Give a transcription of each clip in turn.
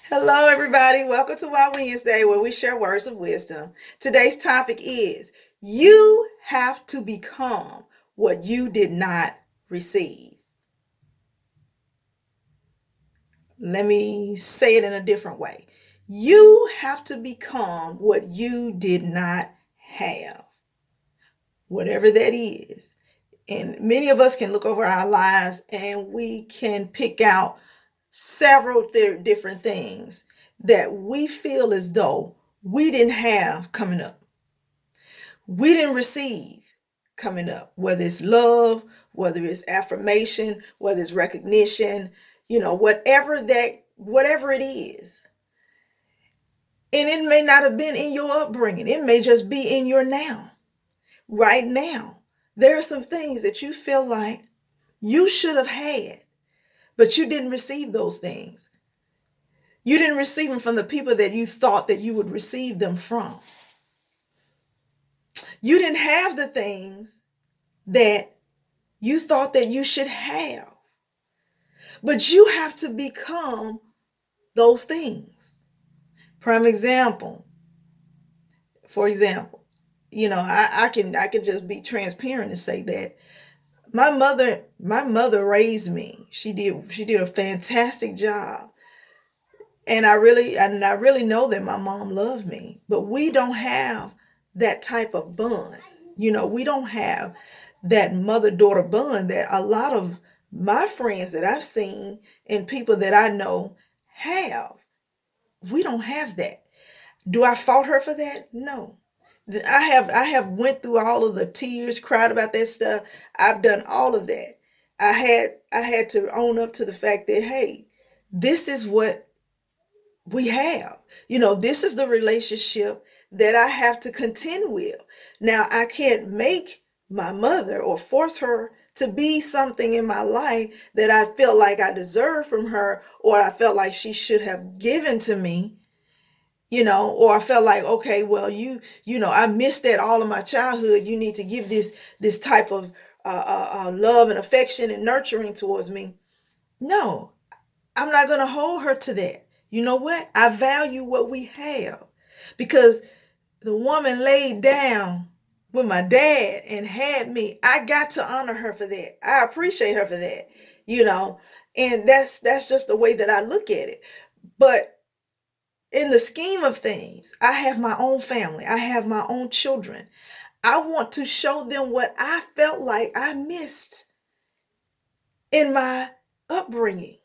Hello, everybody. Welcome to Wild Wednesday, where we share words of wisdom. Today's topic is you have to become what you did not receive. Let me say it in a different way. You have to become what you did not have, whatever that is. And many of us can look over our lives and we can pick out several different things that we feel as though we didn't have coming up. We didn't receive coming up, whether it's love, whether it's affirmation, whether it's recognition, whatever it is. And it may not have been in your upbringing. It may just be in your now. Right now, there are some things that you feel like you should have had, but you didn't receive those things. You didn't receive them from the people that you thought that you would receive them from. You didn't have the things that you thought that you should have. But you have to become those things. Prime example. For example, I can just be transparent and say that my mother raised me. She did a fantastic job. And I really know that my mom loved me, but we don't have that type of bond. We don't have that mother-daughter bond that a lot of my friends that I've seen and people that I know have. We don't have that. Do I fault her for that? No. I have went through all of the tears, cried about that stuff. I've done all of that. I had to own up to the fact that, hey, this is what we have. This is the relationship that I have to contend with. Now, I can't make my mother or force her to be something in my life that I felt like I deserved from her, or I felt like she should have given to me, or I felt like, okay, well, I missed that all of my childhood. You need to give this type of love and affection and nurturing towards me. No, I'm not going to hold her to that. You know what? I value what we have, because the woman laid down with my dad and had me. I got to honor her for that. I appreciate her for that, you know, and that's just the way that I look at it. But in the scheme of things, I have my own family. I have my own children. I want to show them what I felt like I missed in my upbringing.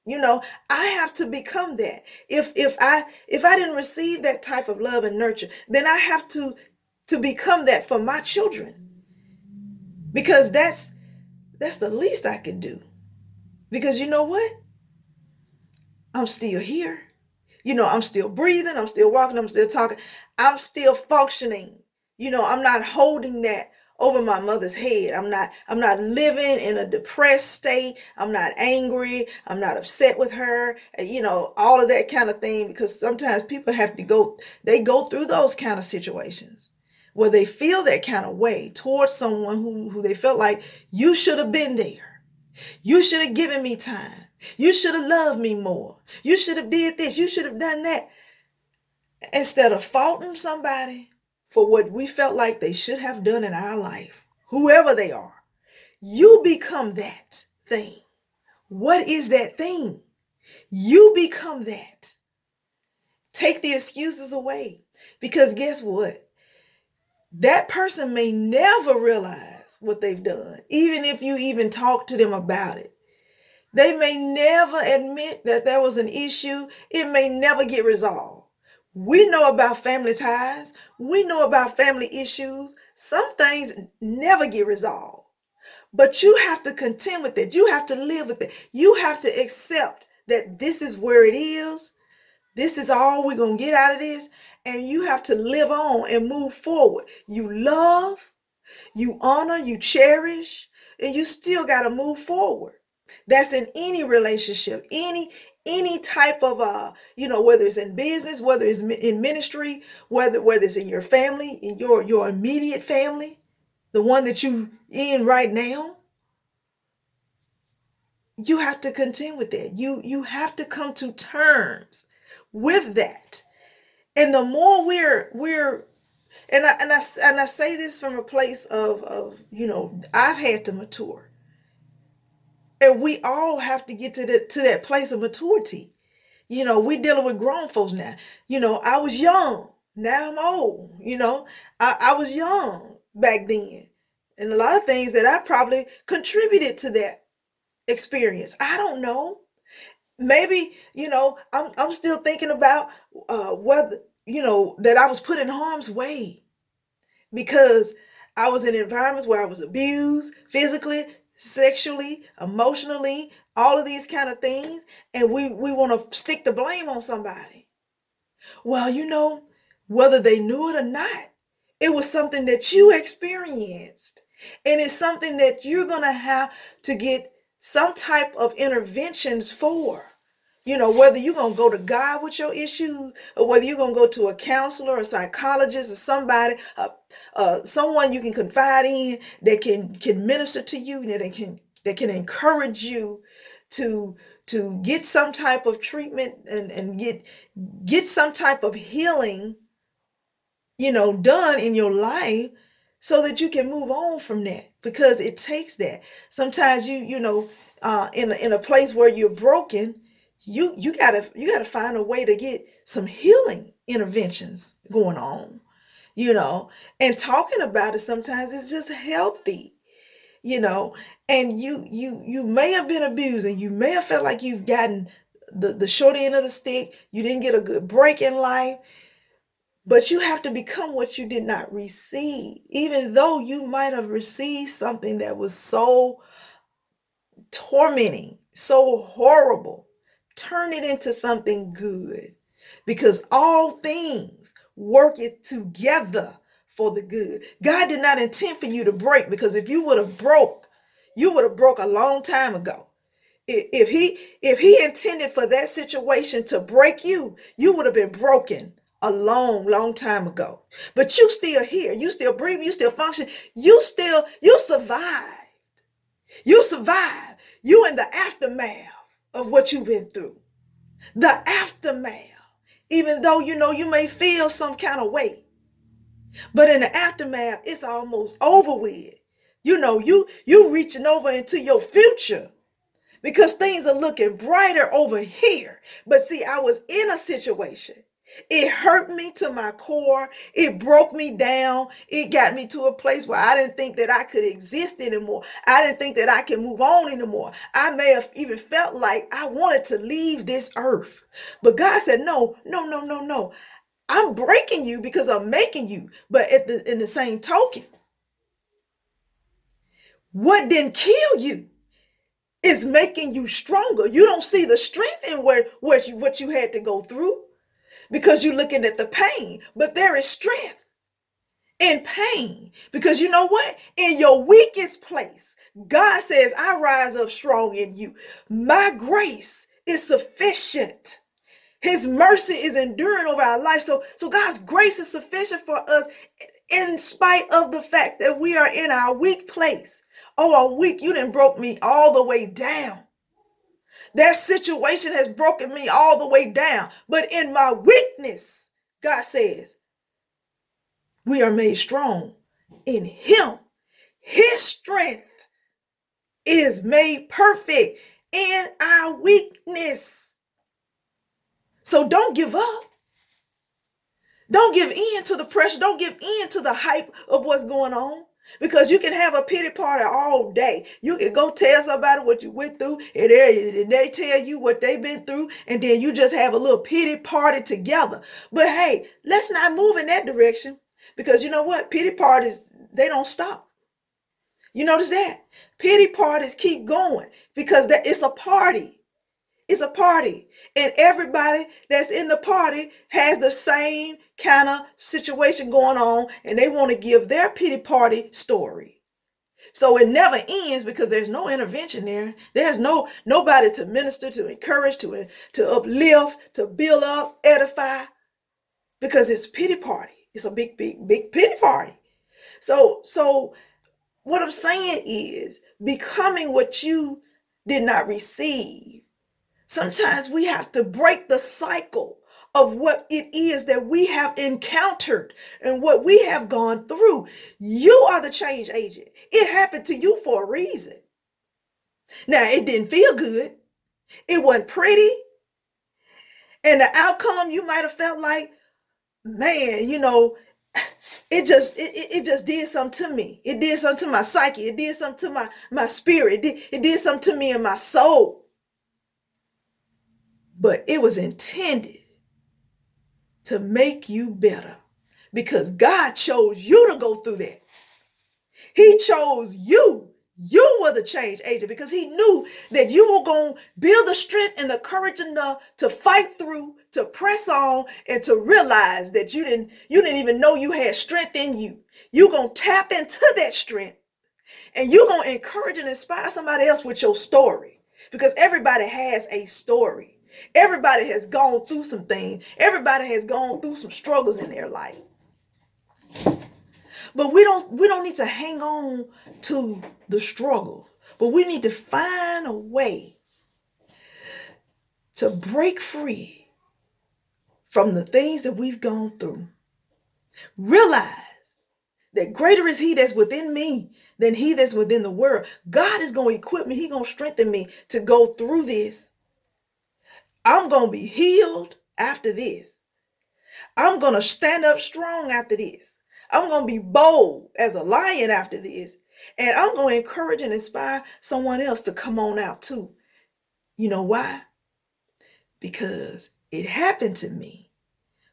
I have to become that. If I didn't receive that type of love and nurture, then I have to become that for my children, because that's the least I can do. Because you know what? I'm still here. I'm still breathing, I'm still walking, I'm still talking, I'm still functioning. I'm not holding that over my mother's head. I'm not living in a depressed state. I'm not angry. I'm not upset with her. All of that kind of thing, because sometimes people they go through those kind of situations where they feel that kind of way towards someone who they felt like, you should have been there. You should have given me time. You should have loved me more. You should have did this. You should have done that. Instead of faulting somebody for what we felt like they should have done in our life, whoever they are, you become that thing. What is that thing? You become that. Take the excuses away. Because guess what? That person may never realize what they've done, even if you even talk to them about it. They may never admit that there was an issue. It may never get resolved. We know about family ties. We know about family issues. Some things never get resolved. But you have to contend with it. You have to live with it. You have to accept that this is where it is. This is all we're going to get out of this. And you have to live on and move forward. You love, you honor, you cherish, and you still got to move forward. That's in any relationship, any type of whether it's in business, whether it's in ministry, whether it's in your family, in your immediate family, the one that you in right now. you have to contend with that. You have to come to terms with that. And the more we're and I say this from a place of I've had to mature. And we all have to get to that place of maturity. We dealing with grown folks now. I was young. Now I'm old. I was young back then. And a lot of things that I probably contributed to that experience. I don't know. Maybe, I'm still thinking about whether, that I was put in harm's way because I was in environments where I was abused physically, sexually, emotionally, all of these kind of things, and we want to stick the blame on somebody. Well, whether they knew it or not, it was something that you experienced, and it's something that you're going to have to get some type of interventions for. Whether you're going to go to God with your issues or whether you're going to go to a counselor, a psychologist, or somebody, someone you can confide in that can minister to you, that can encourage you to get some type of treatment and get some type of healing, done in your life so that you can move on from that, because it takes that. Sometimes in a place where you're broken, you gotta find a way to get some healing interventions going on, and talking about it sometimes is just healthy, you know, and you may have been abused and you may have felt like you've gotten the short end of the stick. You didn't get a good break in life, but you have to become what you did not receive, even though you might have received something that was so tormenting, so horrible. Turn it into something good, because all things work it together for the good. God did not intend for you to break, because if you would have broke, you would have broke a long time ago. If he intended for that situation to break you, you would have been broken a long time ago. But you still here, you still breathe, you still function, you survive. You survive. You in the aftermath of what you've been through. The aftermath. Even though you may feel some kind of way, but in the aftermath, it's almost over with. You reaching over into your future, because things are looking brighter over here. But see, I was in a situation. It hurt me to my core. It broke me down. It got me to a place where I didn't think that I could exist anymore. I didn't think that I could move on anymore. I may have even felt like I wanted to leave this earth. But God said, no, no, no, no, no. I'm breaking you because I'm making you. But in the same token, what didn't kill you is making you stronger. You don't see the strength in what you had to go through, because you're looking at the pain. But there is strength in pain, because you know what? In your weakest place, God says, I rise up strong in you. My grace is sufficient. His mercy is enduring over our life. So God's grace is sufficient for us in spite of the fact that we are in our weak place. Oh, I'm weak. You done broke me all the way down. That situation has broken me all the way down. But in my weakness, God says, we are made strong in him. His strength is made perfect in our weakness. So don't give up. Don't give in to the pressure. Don't give in to the hype of what's going on. Because you can have a pity party all day. You can go tell somebody what you went through, and they tell you what they've been through, and then you just have a little pity party together. But hey, let's not move in that direction, because you know what? Pity parties, they don't stop. You notice that? Pity parties keep going, because it's a party. It's a party. And everybody that's in the party has the same kind of situation going on, and they want to give their pity party story. So it never ends, because there's no intervention there. There's nobody to minister, to encourage, to uplift, to build up, edify, because it's pity party. It's a big pity party. So what I'm saying is, becoming what you did not receive. Sometimes we have to break the cycle of what it is that we have encountered and what we have gone through. You are the change agent. It happened to you for a reason. Now, it didn't feel good. It wasn't pretty. And the outcome, you might have felt like, man, it just did something to me. It did something to my psyche. It did something to my spirit. It did something to me in my soul. But it was intended to make you better, because God chose you to go through that. He chose you. You were the change agent, because he knew that you were going to build the strength and the courage enough to fight through, to press on, and to realize that you didn't even know you had strength in you. You're going to tap into that strength, and you're going to encourage and inspire somebody else with your story, because everybody has a story. Everybody has gone through some things. Everybody has gone through some struggles in their life. But we don't need to hang on to the struggles, but we need to find a way to break free from the things that we've gone through. Realize that greater is he that's within me than he that's within the world. God is going to equip me. He's going to strengthen me to go through this. I'm going to be healed after this. I'm going to stand up strong after this. I'm going to be bold as a lion after this. And I'm going to encourage and inspire someone else to come on out too. You know why? Because it happened to me,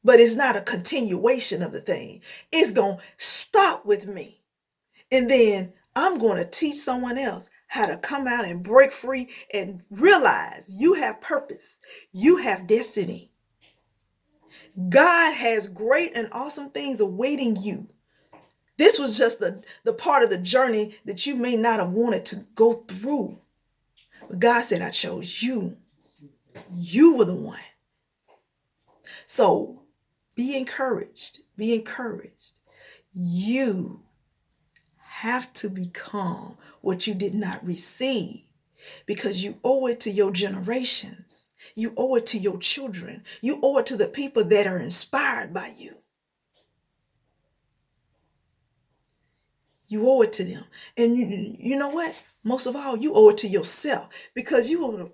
but it's not a continuation of the thing. It's going to stop with me. And then I'm going to teach someone else how to come out and break free and realize you have purpose. You have destiny. God has great and awesome things awaiting you. This was just the part of the journey that you may not have wanted to go through. But God said, I chose you. You were the one. So be encouraged. Be encouraged. You have to become what you did not receive, because you owe it to your generations. You owe it to your children. You owe it to the people that are inspired by you. You owe it to them. And you know what? Most of all, you owe it to yourself, because you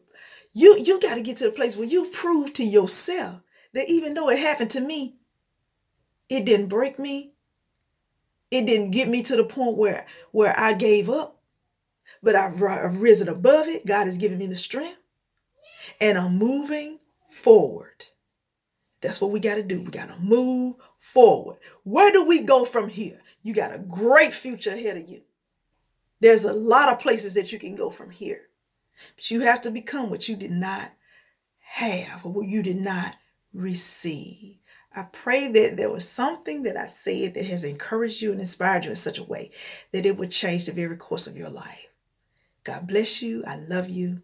got to get to the place where you prove to yourself that even though it happened to me, it didn't break me. It didn't get me to the point where I gave up, but I've risen above it. God has given me the strength, and I'm moving forward. That's what we got to do. We got to move forward. Where do we go from here? You got a great future ahead of you. There's a lot of places that you can go from here, but you have to become what you did not have or what you did not receive. I pray that there was something that I said that has encouraged you and inspired you in such a way that it would change the very course of your life. God bless you. I love you.